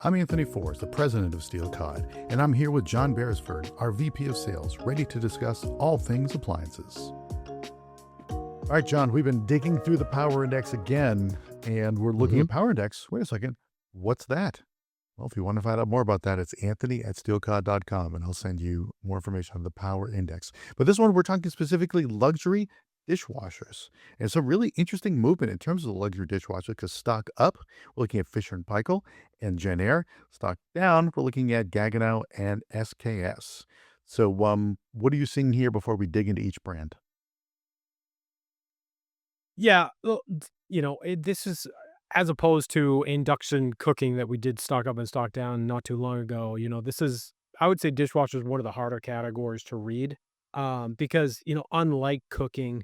I'm Anthony Forrest, the president of Steel Cod, and I'm here with John Beresford, our VP of Sales, ready to discuss all things appliances. All right, John, we've been digging through the Power Index again, and we're looking at Power Index. Wait a second. What's that? Well, if you want to find out more about that, it's anthony@steelcod.com, and I'll send you more information on the Power Index. But this one, we're talking specifically luxury dishwashers. And some really interesting movement in terms of the luxury dishwasher because stock up, we're looking at Fisher Paykel and JennAir. Stock down, we're looking at Gaggenau and SKS. So what are you seeing here before we dig into each brand? Yeah, well, this is as opposed to induction cooking that we did stock up and stock down not too long ago. This is I would say dishwasher is one of the harder categories to read, because unlike cooking,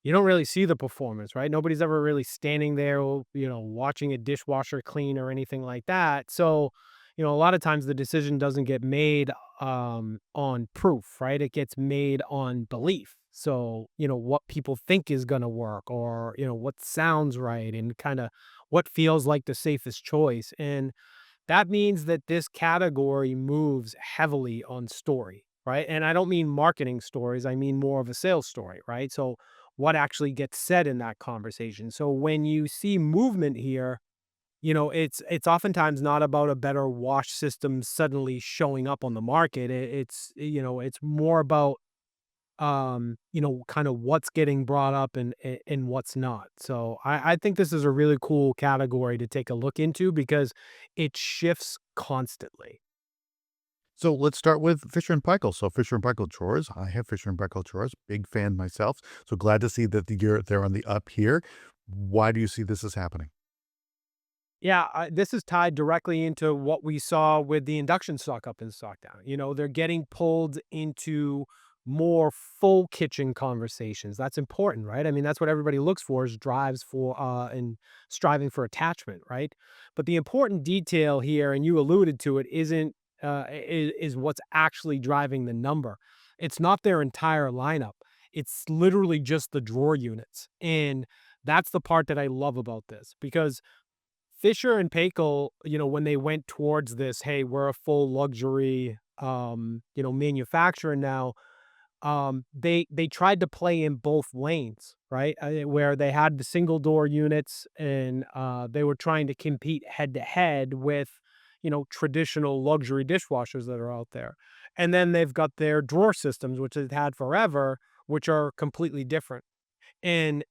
you don't really see the performance, right? Nobody's ever really standing there, watching a dishwasher clean or anything like that. So, a lot of times the decision doesn't get made on proof, right? It gets made on belief. So, what people think is going to work or, what sounds right and kind of what feels like the safest choice. And that means that this category moves heavily on story, right? And I don't mean marketing stories, I mean more of a sales story, right? So, what actually gets said in that conversation. So, when you see movement here, it's oftentimes not about a better wash system suddenly showing up on the market. It's more about kind of what's getting brought up and what's not. So I think this is a really cool category to take a look into because it shifts constantly. So let's start with Fisher and Paykel. So Fisher and Paykel drawers. I have Fisher and Paykel drawers. Big fan myself. So glad to see that they're on the up here. Why do you see this is happening? Yeah, this is tied directly into what we saw with the induction stock up and stock down. They're getting pulled into more full kitchen conversations. That's important, right? I mean, that's what everybody looks for is drives for and striving for attachment, right? But the important detail here, and you alluded to it, isn't is what's actually driving the number. It's not their entire lineup. It's literally just the drawer units. And that's the part that I love about this because Fisher and Paykel, when they went towards this, hey, we're a full luxury, manufacturer now. They tried to play in both lanes, right? Where they had the single door units, and they were trying to compete head to head with, traditional luxury dishwashers that are out there. And then they've got their drawer systems, which they've had forever, which are completely different. And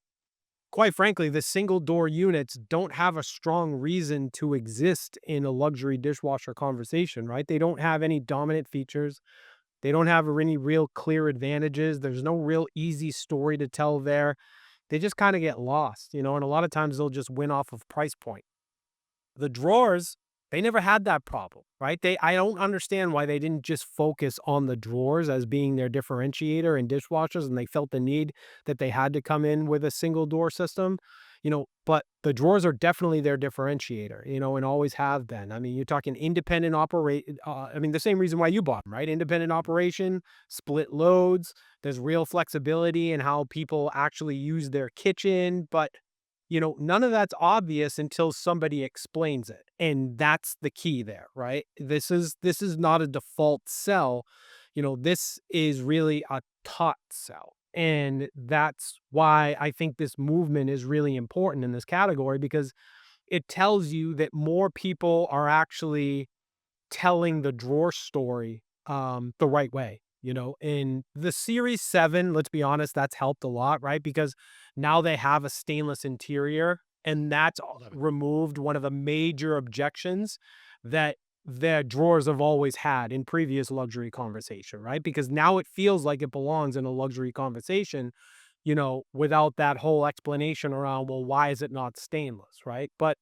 quite frankly, the single door units don't have a strong reason to exist in a luxury dishwasher conversation, right? They don't have any dominant features. They don't have any real clear advantages. There's no real easy story to tell there. They just kind of get lost, and a lot of times they'll just win off of price point. The drawers, they never had that problem, right? I don't understand why they didn't just focus on the drawers as being their differentiator in dishwashers, and they felt the need that they had to come in with a single door system, but the drawers are definitely their differentiator, and always have been. I mean, you're talking independent operate. I mean, the same reason why you bought them, right? Independent operation, split loads. There's real flexibility in how people actually use their kitchen, but none of that's obvious until somebody explains it. And that's the key there, right? This is not a default sell. This is really a taught sell. And that's why I think this movement is really important in this category because it tells you that more people are actually telling the drawer story the right way. In the Series 7, let's be honest, that's helped a lot, right? Because now they have a stainless interior, and that's Love it. removed one of the major objections that their drawers have always had in previous luxury conversation, right? Because now it feels like it belongs in a luxury conversation, without that whole explanation around, well, why is it not stainless, right? But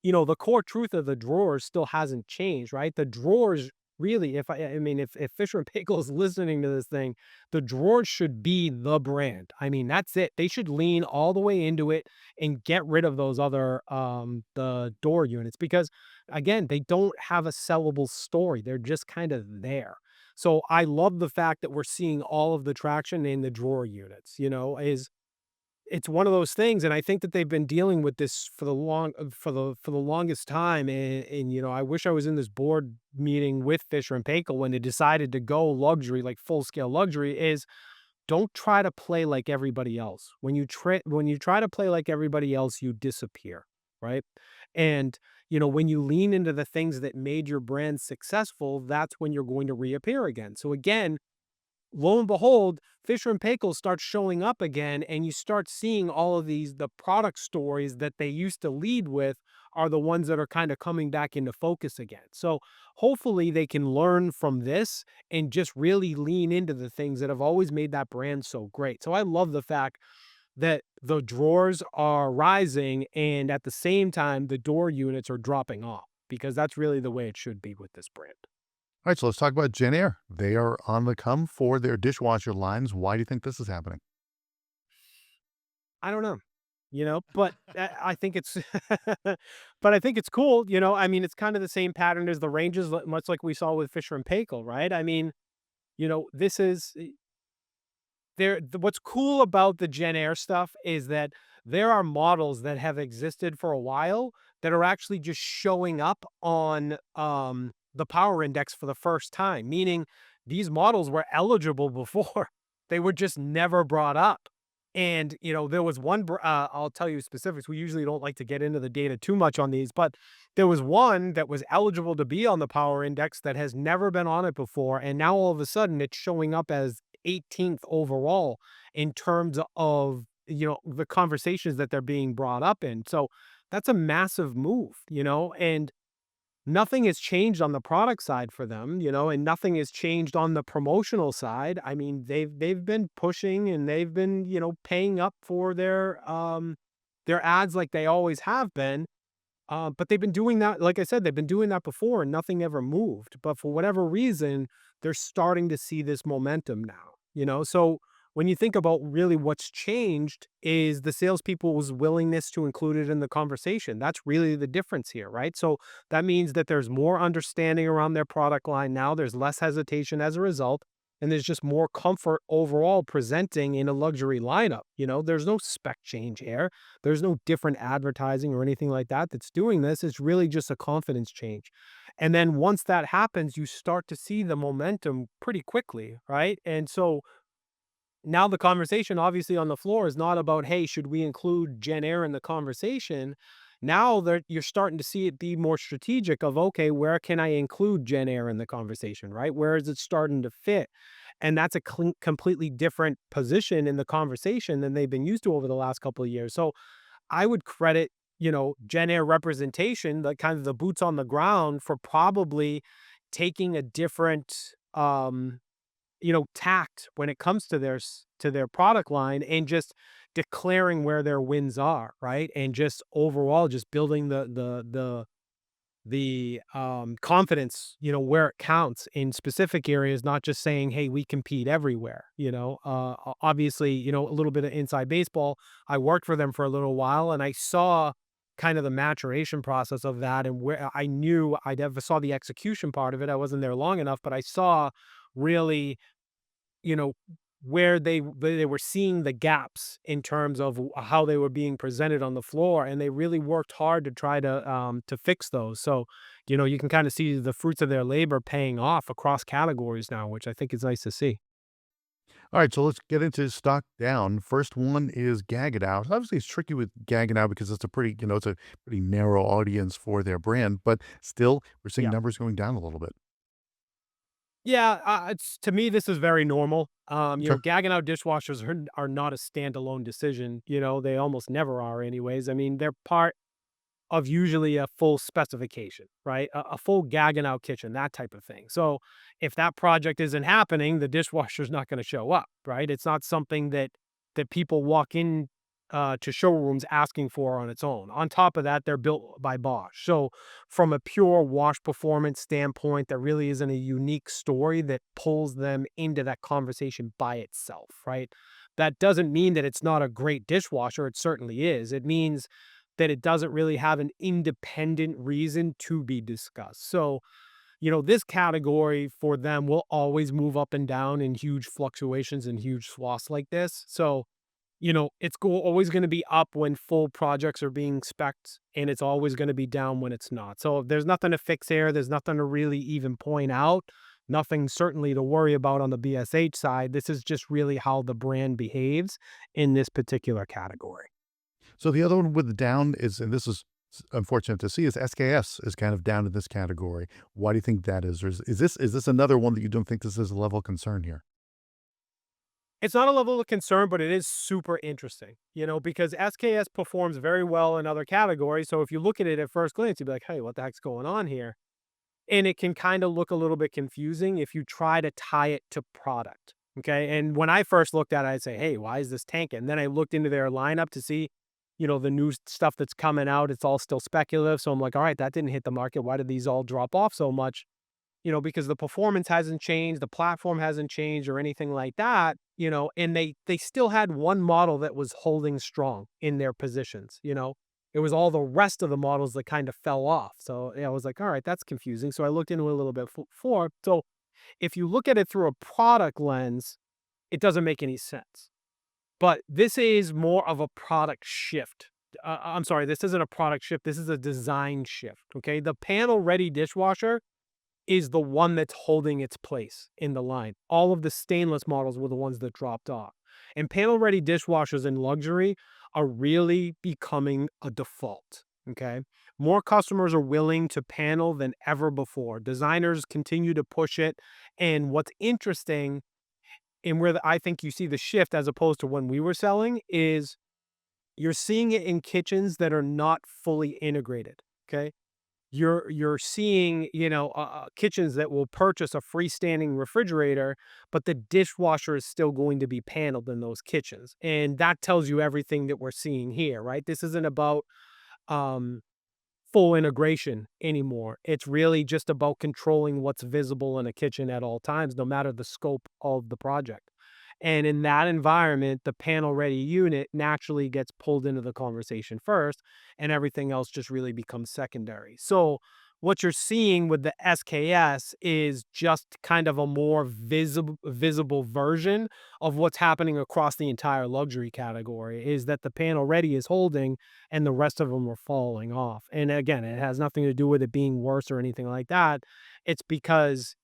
the core truth of the drawers still hasn't changed, right? The drawers really, if Fisher and Paykel is listening to this thing, the drawers should be the brand. I mean, that's it. They should lean all the way into it and get rid of those other the door units because again, they don't have a sellable story. They're just kind of there. So I love the fact that we're seeing all of the traction in the drawer units, is it's one of those things, and I think that they've been dealing with this for the longest time, and, I wish I was in this board meeting with Fisher and Paykel when they decided to go luxury, like full-scale luxury, is don't try to play like everybody else. When you try to play like everybody else, you disappear, right? And, when you lean into the things that made your brand successful, that's when you're going to reappear again. So again, lo and behold, Fisher and Paykel starts showing up again, and you start seeing all of the product stories that they used to lead with are the ones that are kind of coming back into focus again. So hopefully they can learn from this and just really lean into the things that have always made that brand so great. So I love the fact that the drawers are rising and at the same time the door units are dropping off, because that's really the way it should be with this brand. All right, so let's talk about JennAir. They are on the come for their dishwasher lines. Why do you think this is happening? I don't know, but I think it's but I think it's cool, I mean, it's kind of the same pattern as the ranges, much like we saw with Fisher and Paykel, right? I mean, this is what's cool about the Gen Air stuff is that there are models that have existed for a while that are actually just showing up on the power index for the first time, meaning these models were eligible before. They were just never brought up. And, there was one, I'll tell you specifics. We usually don't like to get into the data too much on these, but there was one that was eligible to be on the power index that has never been on it before. And now all of a sudden it's showing up as 18th overall in terms of, the conversations that they're being brought up in. So that's a massive move, and nothing has changed on the product side for them, and nothing has changed on the promotional side. I mean, they've been pushing and they've been, paying up for their ads like they always have been. But they've been doing that, like I said, they've been doing that before and nothing ever moved. But for whatever reason, they're starting to see this momentum now, So when you think about really what's changed is the salespeople's willingness to include it in the conversation. That's really the difference here, right? So that means that there's more understanding around their product line now. There's less hesitation as a result. And there's just more comfort overall presenting in a luxury lineup. There's no spec change here. There's no different advertising or anything like that that's doing this. It's really just a confidence change. And then once that happens, you start to see the momentum pretty quickly, right? And so now the conversation obviously on the floor is not about, hey, should we include Gen Air in the conversation? Now that you're starting to see it be more strategic of, okay, where can I include Gen Air in the conversation, right? Where is it starting to fit? And that's a completely different position in the conversation than they've been used to over the last couple of years. So I would credit, Gen Air representation, the kind of the boots on the ground, for probably taking a different, tact when it comes to their product line and just declaring where their wins are, right? And just overall just building the confidence, where it counts in specific areas, not just saying, hey, we compete everywhere. Obviously, a little bit of inside baseball. I worked for them for a little while and I saw kind of the maturation process of that, and where I knew I never saw the execution part of it. I wasn't there long enough, but I saw really, you know, where they were seeing the gaps in terms of how they were being presented on the floor, and they really worked hard to try to fix those. So, you can kind of see the fruits of their labor paying off across categories now, which I think is nice to see. All right, so let's get into stock down. First one is Gaggenau. Obviously, it's tricky with Gaggenau because it's a pretty narrow audience for their brand, but still, we're seeing Yeah. numbers going down a little bit. Yeah, it's to me, this is very normal. Okay. Gaggenau dishwashers are not a standalone decision. They almost never are, anyways. I mean, they're part of usually a full specification, right? A full Gaggenau kitchen, that type of thing. So if that project isn't happening, the dishwasher's not going to show up, right? It's not something that people walk in to showrooms asking for on its own. On top of that, they're built by Bosch. So from a pure wash performance standpoint, there really isn't a unique story that pulls them into that conversation by itself, right? That doesn't mean that it's not a great dishwasher. It certainly is. It means that it doesn't really have an independent reason to be discussed. So, this category for them will always move up and down in huge fluctuations and huge swaths like this. So, always going to be up when full projects are being spec'd, and it's always going to be down when it's not. So there's nothing to fix here. There's nothing to really even point out. Nothing certainly to worry about on the BSH side. This is just really how the brand behaves in this particular category. So the other one with the down is, and this is unfortunate to see, is SKS is kind of down in this category. Why do you think that is? Or is this another one that you don't think this is a level of concern here? It's not a level of concern, but it is super interesting, because SKS performs very well in other categories. So if you look at it at first glance, you'd be like, hey, what the heck's going on here? And it can kind of look a little bit confusing if you try to tie it to product. Okay. And when I first looked at it, I'd say, hey, why is this tanking? And then I looked into their lineup to see, the new stuff that's coming out. It's all still speculative. So I'm like, all right, that didn't hit the market. Why did these all drop off so much? Because the performance hasn't changed, the platform hasn't changed or anything like that, and they still had one model that was holding strong in their positions, It was all the rest of the models that kind of fell off. So yeah, I was like, all right, that's confusing. So I looked into it a little bit before. So if you look at it through a product lens, it doesn't make any sense. But this is more of a product shift. I'm sorry, this isn't a product shift. This is a design shift. Okay. The panel ready dishwasher is the one that's holding its place in the line. All of the stainless models were the ones that dropped off. And panel-ready dishwashers in luxury are really becoming a default, okay? More customers are willing to panel than ever before. Designers continue to push it, and what's interesting and where I think you see the shift as opposed to when we were selling is you're seeing it in kitchens that are not fully integrated, okay? You're seeing, kitchens that will purchase a freestanding refrigerator, but the dishwasher is still going to be paneled in those kitchens. And that tells you everything that we're seeing here, right? This isn't about um full integration anymore. It's really just about controlling what's visible in a kitchen at all times, no matter the scope of the project. And in that environment, the panel ready unit naturally gets pulled into the conversation first, and everything else just really becomes secondary. So, what you're seeing with the SKS is just kind of a more visible version of what's happening across the entire luxury category is that the panel ready is holding and the rest of them are falling off. And again, it has nothing to do with it being worse or anything like that. It's because,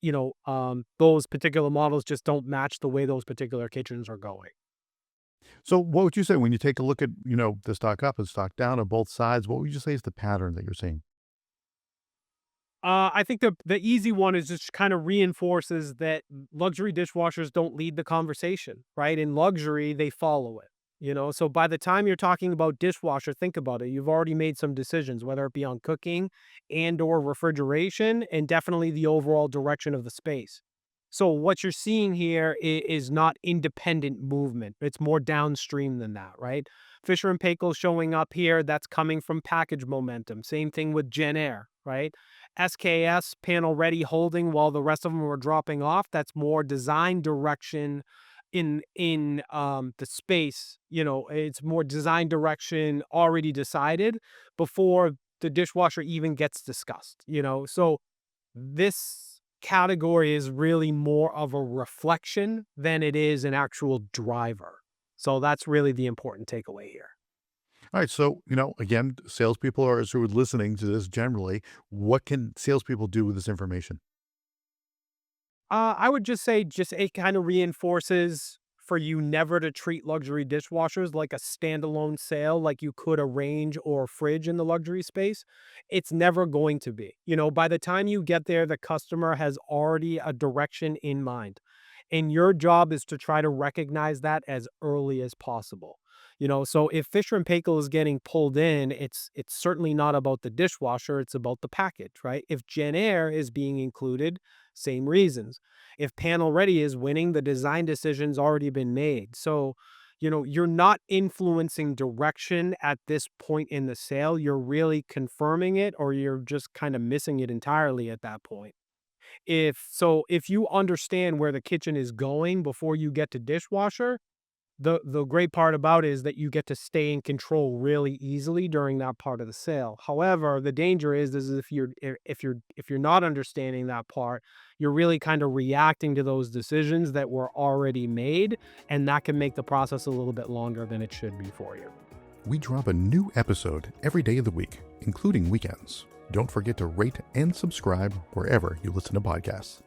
those particular models just don't match the way those particular kitchens are going. So what would you say when you take a look at, the stock up and stock down on both sides? What would you say is the pattern that you're seeing? I think the easy one is just kind of reinforces that luxury dishwashers don't lead the conversation, right? In luxury, they follow it. So by the time you're talking about dishwasher, think about it. You've already made some decisions, whether it be on cooking and or refrigeration, and definitely the overall direction of the space. So what you're seeing here is not independent movement. It's more downstream than that, right? Fisher and Paykel showing up here. That's coming from package momentum. Same thing with JennAir, right? SKS panel ready holding while the rest of them were dropping off. That's more design direction in the space. It's more design direction already decided before the dishwasher even gets discussed. So this category is really more of a reflection than it is an actual driver. So that's really the important takeaway here. All right. So, again, salespeople are sort of listening to this generally. What can salespeople do with this information? I would just say just it kind of reinforces for you never to treat luxury dishwashers like a standalone sale like you could a range or a fridge in the luxury space. It's never going to be. By the time you get there, the customer has already a direction in mind. And your job is to try to recognize that as early as possible. So if Fisher and Paykel is getting pulled in, it's certainly not about the dishwasher, it's about the package, right? If JennAir is being included, same reasons. If panel ready is winning, the design decision's already been made. So, you're not influencing direction at this point in the sale. You're really confirming it, or you're just kind of missing it entirely at that point. If you understand where the kitchen is going before you get to dishwasher, the great part about it is that you get to stay in control really easily during that part of the sale. However, the danger is if you're not understanding that part, you're really kind of reacting to those decisions that were already made, and that can make the process a little bit longer than it should be for you. We drop a new episode every day of the week, including weekends. Don't forget to rate and subscribe wherever you listen to podcasts.